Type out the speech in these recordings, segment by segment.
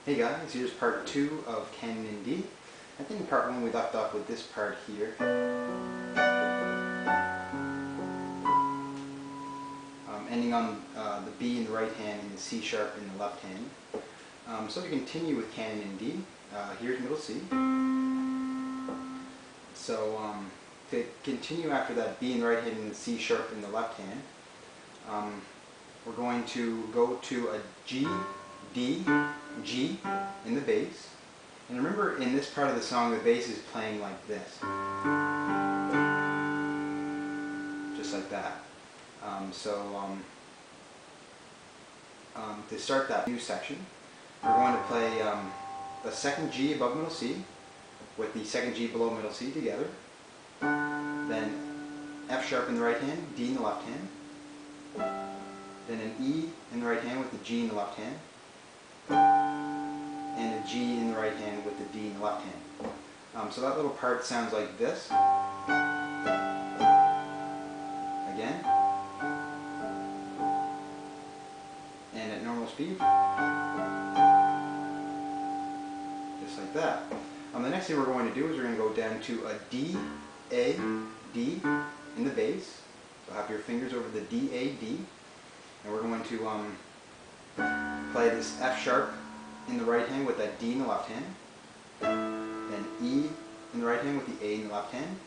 Hey guys, here's part 2 of Canon in D. I think in part 1 we left off with this part here. Ending on the B in the right hand and the C sharp in the left hand. So to continue with Canon in D, here's middle C. So to continue after that B in the right hand and the C sharp in the left hand, we're going to go to a G, D, G in the bass. And remember, in this part of the song, the bass is playing like this. Just like that. To start that new section, we're going to play the second G above middle C with the second G below middle C together. Then F sharp in the right hand, D in the left hand. Then an E in the right hand with the G in the left hand. And a G in the right hand with the D in the left hand. So that little part sounds like this. Again. And at normal speed. Just like that. The next thing we're going to do is we're going to go down to a D, A, D in the bass. So have your fingers over the D, A, D. And we're going to play this F sharp in the right hand with that D in the left hand. Then E in the right hand with the A in the left hand.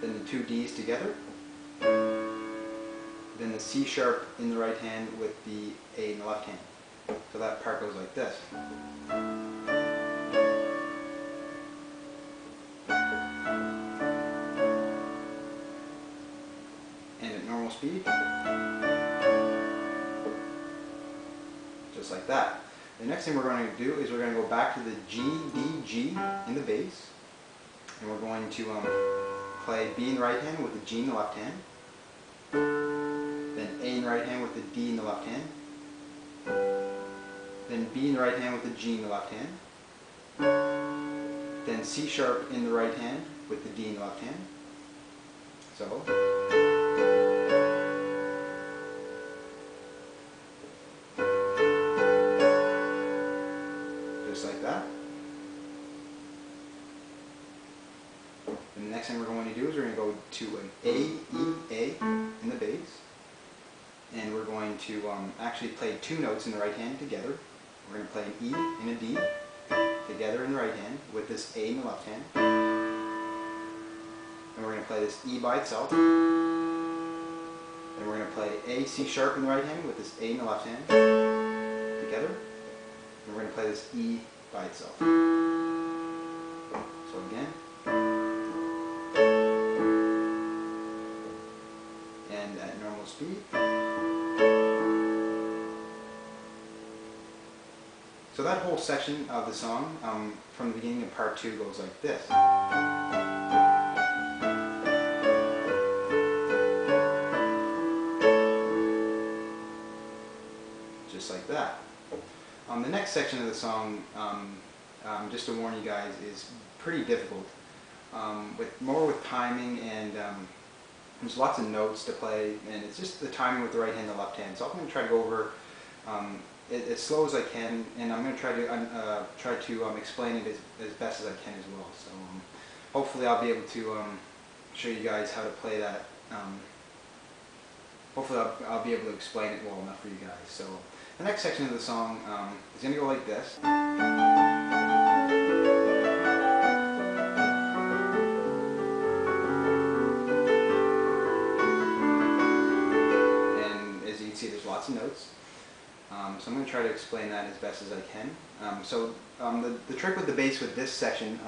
Then the two Ds together. Then the C sharp in the right hand with the A in the left hand. So that part goes like this. And at normal speed. Just like that. The next thing we're going to do is we're going to go back to the G, D, G in the bass. And we're going to play B in the right hand with the G in the left hand. Then A in the right hand with the D in the left hand. Then B in the right hand with the G in the left hand. Then C sharp in the right hand with the D in the left hand. So. Just like that. And the next thing we're going to do is we're going to go to an A, E, A in the bass. And we're going to actually play two notes in the right hand together. We're going to play an E and a D together in the right hand with this A in the left hand. And we're going to play this E by itself. And we're going to play A, C sharp in the right hand with this A in the left hand together. And we're going to play this E by itself. So again. And at normal speed. So that whole section of the song, from the beginning of part 2, goes like this. Just like that. The next section of the song, just to warn you guys, is pretty difficult. More with timing, and there's lots of notes to play, and it's just the timing with the right hand and the left hand. So I'm going to try to go over it as slow as I can, and I'm going to try to explain it as best as I can as well. So hopefully I'll be able to show you guys how to play that. Hopefully I'll be able to explain it well enough for you guys. So the next section of the song is going to go like this. And as you can see, there's lots of notes. So I'm going to try to explain that as best as I can. The trick with the bass with this section,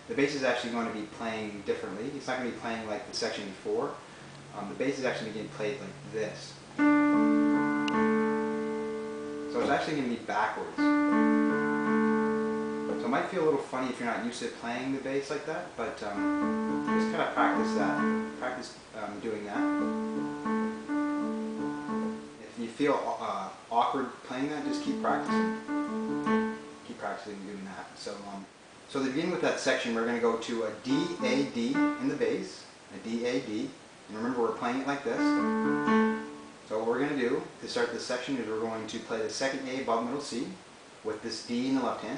the bass is actually going to be playing differently. It's not going to be playing like the section before. The bass is actually going to be played like this. So it's actually going to be backwards. So it might feel a little funny if you're not used to playing the bass like that, but just kind of practice that. Practice doing that. If you feel awkward playing that, just keep practicing. Keep practicing doing that. So to begin with that section, we're going to go to a D, A, D in the bass. A D, A, D. And remember, we're playing it like this. So what we're going to do to start this section is we're going to play the second A above middle C. with this D in the left hand.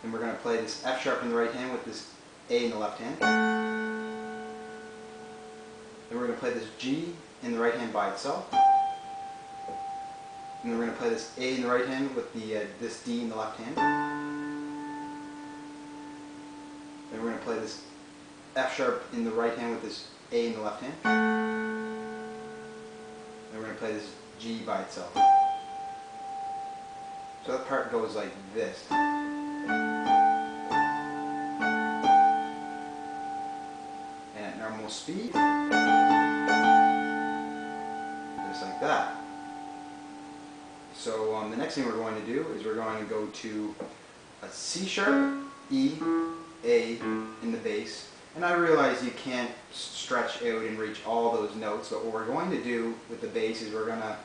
Then we're going to play this F sharp in the right hand with this A in the left hand. Then we're going to play this G in the right hand by itself. And then we're going to play this A in the right hand with this D in the left hand. Then we're going to play this F sharp in the right hand with this A in the left hand. Then we're going to play this G by itself. So that part goes like this. And at normal speed, just like that. So the next thing we're going to do is we're going to go to a C sharp, E, A in the bass. And I realize you can't stretch out and reach all those notes, but what we're going to do with the bass is we're going to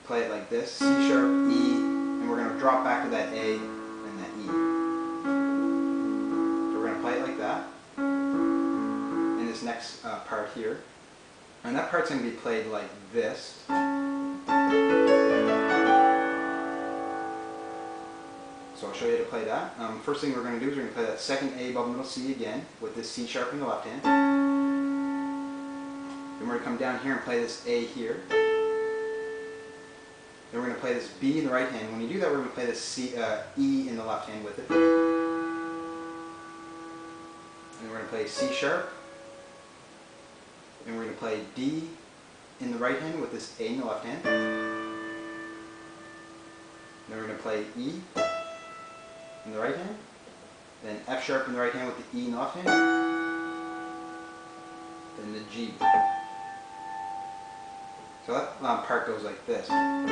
play it like this, C sharp, E, and we're going to drop back to that A and that E. So we're going to play it like that in this next part here. And that part's going to be played like this. So I'll show you how to play that. First thing we're going to do is we're going to play that second A above middle C again with this C sharp in the left hand. Then we're going to come down here and play this A here. Then we're going to play this B in the right hand. When you do that, we're going to play this E in the left hand with it. And then we're going to play C sharp. And we're going to play D in the right hand with this A in the left hand. Then we're going to play E in the right hand, then F sharp in the right hand with the E in the left hand, then the G. So that part goes like this. And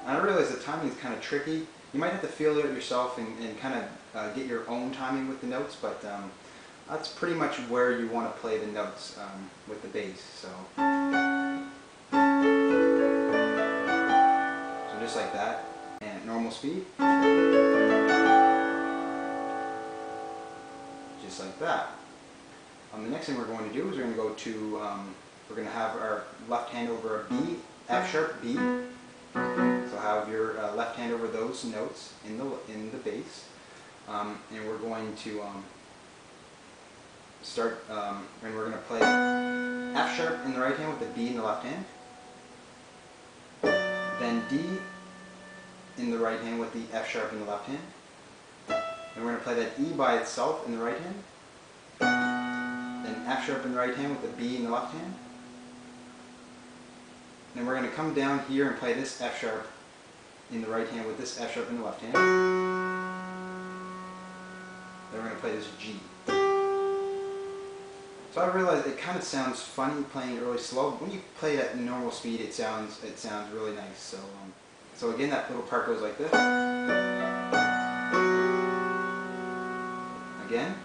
I realize the timing is kind of tricky. You might have to feel it yourself and kind of get your own timing with the notes, but that's pretty much where you want to play the notes with the bass. So just like that, and at normal speed, just like that. The next thing we're going to do is we're going to go to, we're going to have our left hand over a B, F sharp, B. So have your left hand over those notes in the bass, and we're going to start, and we're going to play F sharp in the right hand with the B in the left hand, then D in the right hand with the F sharp in the left hand. Then we're going to play that E by itself in the right hand. Then F sharp in the right hand with the B in the left hand. Then we're going to come down here and play this F sharp in the right hand with this F sharp in the left hand. Then we're going to play this G. So I realize it kind of sounds funny playing it really slow, but when you play it at normal speed, it sounds really nice. So so again, that little part goes like this. Again.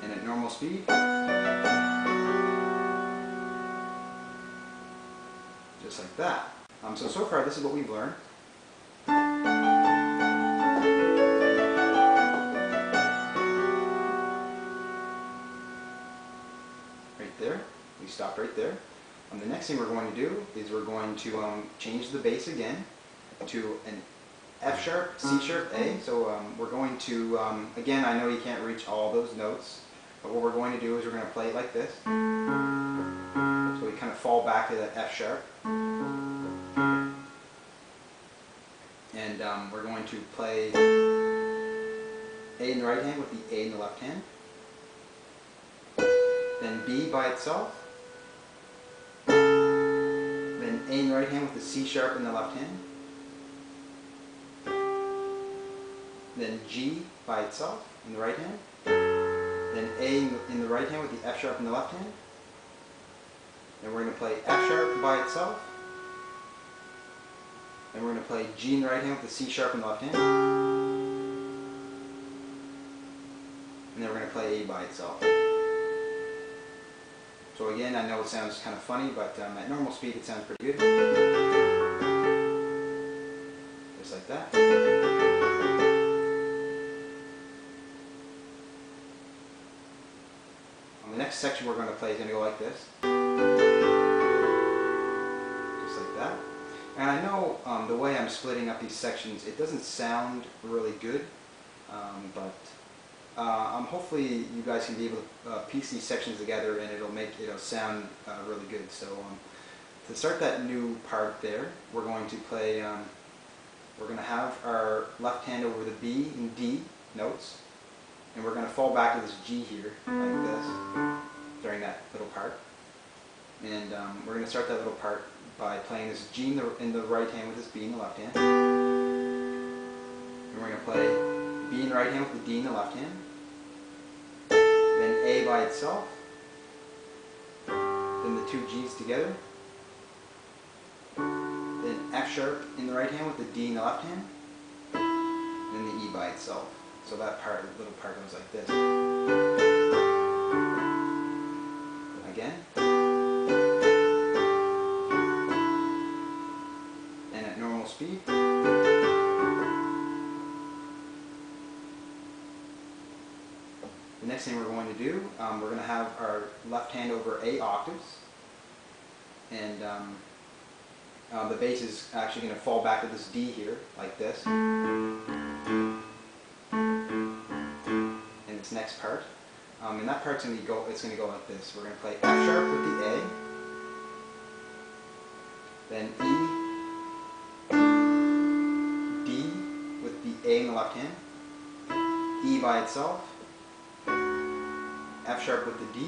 And at normal speed. Just like that. So far this is what we've learned. Right there. We stopped right there. The next thing we're going to do is we're going to change the bass again to an F sharp, C sharp, A. So we're going to, again, I know you can't reach all those notes, but what we're going to do is we're going to play it like this. So we kind of fall back to that F sharp. And we're going to play A in the right hand with the A in the left hand. Then B by itself. Then A in the right hand with the C sharp in the left hand. Then G by itself in the right hand. Then A in the right hand with the F sharp in the left hand. Then we're going to play F sharp by itself. Then we're going to play G in the right hand with the C sharp in the left hand. And then we're going to play A by itself. So again, I know it sounds kind of funny, but at normal speed it sounds pretty good. Just like that. The next section we're going to play is going to go like this. Just like that. And I know the way I'm splitting up these sections, it doesn't sound really good, but hopefully you guys can be able to piece these sections together and it'll sound really good. So to start that new part there, we're going to play, we're going to have our left hand over the B and D notes, and we're going to fall back to this G here, like this, during that little part. And we're going to start that little part by playing this G in the right hand with this B in the left hand. And we're going to play B in the right hand with the D in the left hand. Then A by itself. Then the two G's together. Then F sharp in the right hand with the D in the left hand. And then the E by itself. So that part, the little part goes like this. Again. And at normal speed. The next thing we're going to do, we're going to have our left hand over A octaves. And the bass is actually going to fall back to this D here, like this. In this next part. And that part's going to go, it's going to go like this. We're going to play F sharp with the A. Then E. D with the A in the left hand. E by itself. F sharp with the D.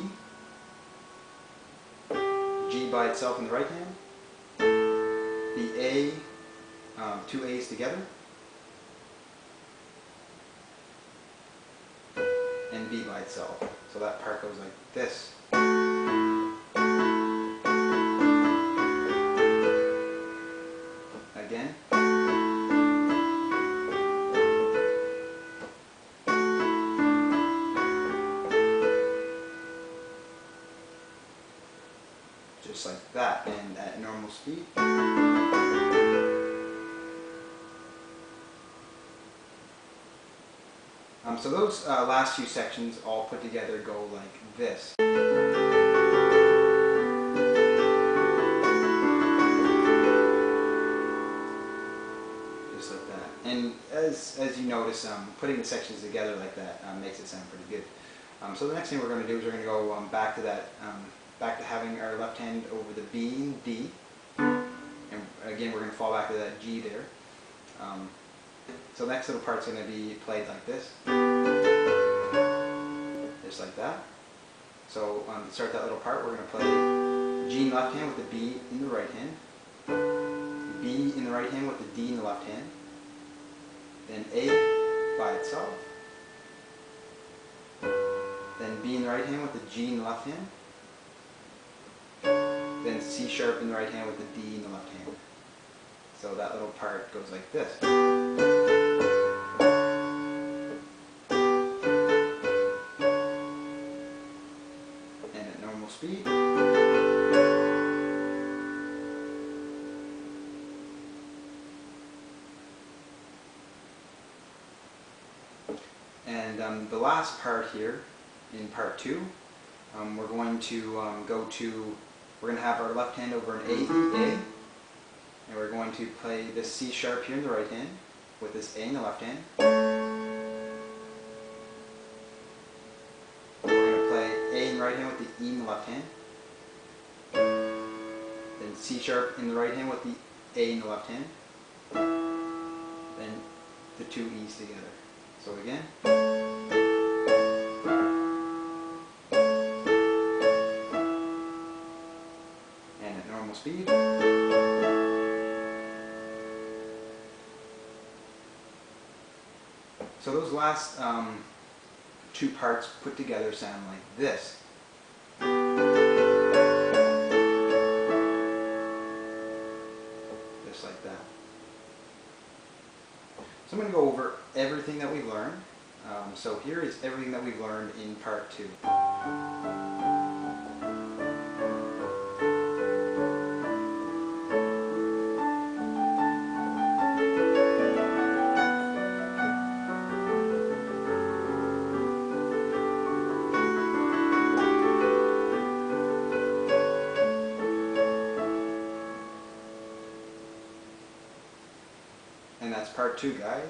G by itself in the right hand. The A, two A's together. And B by itself. So that part goes like this. Again. Just like that, and at normal speed. So those last few sections all put together go like this. Just like that. And as you notice, putting the sections together like that makes it sound pretty good. So the next thing we're going to do is we're going to go back to that, back to having our left hand over the B and D. And again, we're going to fall back to that G there. So the next little part's going to be played like this. Just like that. So to start that little part, we're going to play G in the left hand with the B in the right hand. B in the right hand with the D in the left hand. Then A by itself. Then B in the right hand with the G in the left hand. Then C sharp in the right hand with the D in the left hand. So that little part goes like this. And at normal speed. And the last part here, in part 2, we're going to we're going to have our left hand over an A, and we're going to play this C sharp here in the right hand with this A in the left hand. We're going to play A in the right hand with the E in the left hand. Then C sharp in the right hand with the A in the left hand. Then the two E's together. So again. And at normal speed. So those last two parts put together sound like this. Just like that. So I'm going to go over everything that we've learned. So here is everything that we've learned in part 2. And that's part 2, guys.